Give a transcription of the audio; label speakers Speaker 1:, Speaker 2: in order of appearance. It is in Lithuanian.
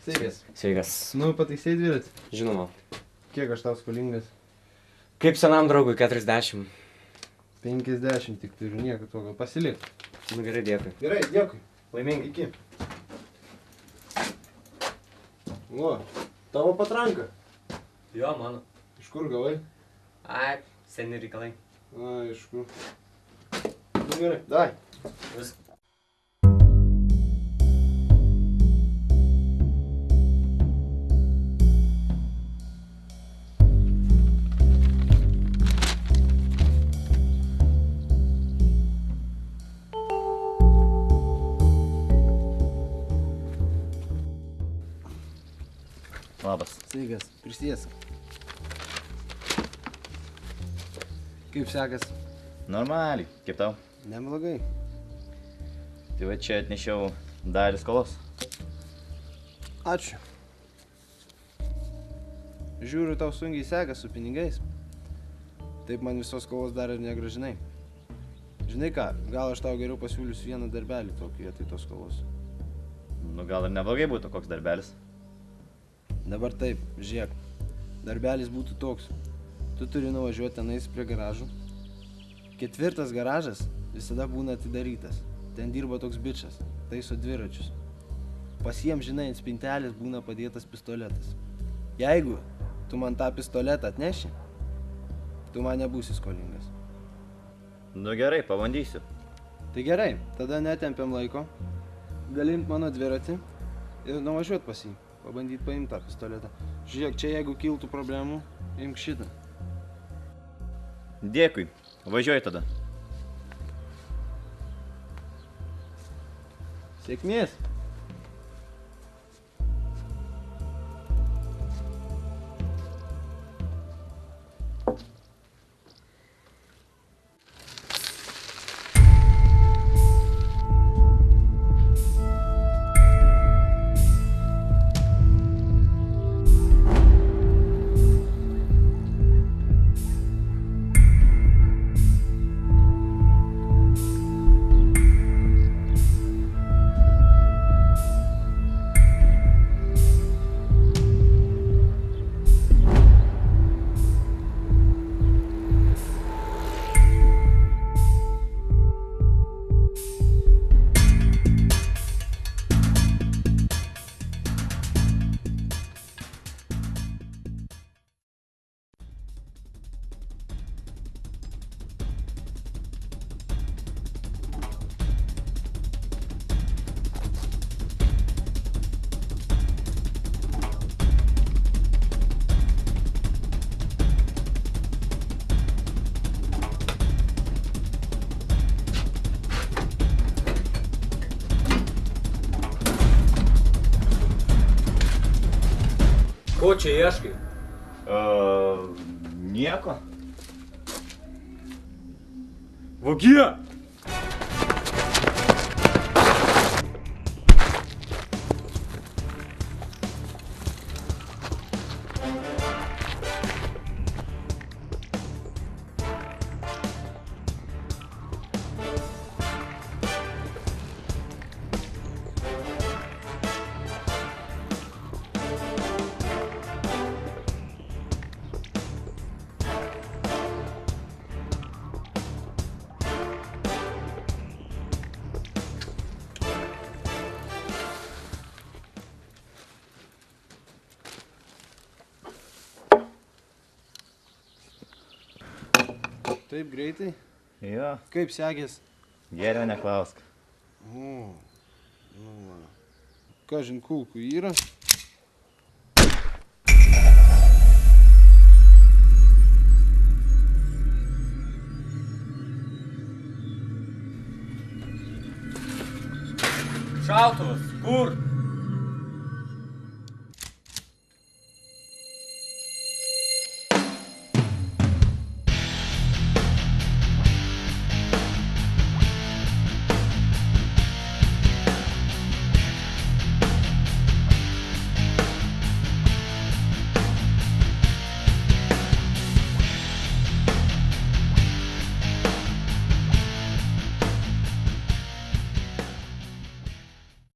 Speaker 1: Sveikas.
Speaker 2: Sveikas.
Speaker 1: Nu, pataisai dviratį?
Speaker 2: Žinoma.
Speaker 1: Kiek aš tau skolingas?
Speaker 2: Kaip senam draugui 40.
Speaker 1: 50 tik turiu, nieko to, gal pasilik.
Speaker 2: Nu gerai, dėkui.
Speaker 1: Gerai, dėkui.
Speaker 2: Laimingai.
Speaker 1: Iki. O, tavo patranka.
Speaker 2: Jo, mano.
Speaker 1: Iš kur gavai?
Speaker 2: Ai, seni reikalai.
Speaker 1: A, iš kur. Nu gerai, dai.
Speaker 2: Vis.
Speaker 3: Labas.
Speaker 1: Sveikas, prisėsk. Kaip sekas?
Speaker 3: Normaliai. Kaip tau?
Speaker 1: Neblogai.
Speaker 3: Tai va čia atnešiau dalį skolos.
Speaker 1: Ačiū. Žiūriu, tau sunkiai sekas su pinigais. Taip man visos skolos dar ir negražinai. Žinai ką, gal aš tau geriau pasiūlysiu vieną darbelį tokį vietoj tos skolos.
Speaker 3: Nu gal ir neblogai būtų koks darbelis.
Speaker 1: Dabar taip, žiūrėk. Darbelis būtų toks. Tu turi nuvažiuoti tenais prie garažų. 4 garažas visada būna atidarytas. Ten dirba toks bičas, taiso dviračius. Pas jiem, žinai, ant spintelės būna padėtas pistoletas. Jeigu tu man tą pistoletą atneši, tu man nebūsi skolingas.
Speaker 3: Nu gerai, pabandysiu.
Speaker 1: Tai gerai, tada netempiam laiko. Gali imt mano dviratį ir nuvažiuot pas jį. Pabandyti paimti tą pistoletą. Žiūrėk, čia jeigu kiltų problemų, imk šitą.
Speaker 3: Dėkui. Važiuoju tada.
Speaker 1: Sėkmės.
Speaker 2: Ko čia ieškai?
Speaker 3: Nieko.
Speaker 2: Vogie!
Speaker 1: Taip greitai?
Speaker 3: Jo.
Speaker 1: Kaip sekės?
Speaker 3: Geriau neklausk.
Speaker 1: O, nu va. Kažin kulkų yra?
Speaker 2: Šautuvas, kur?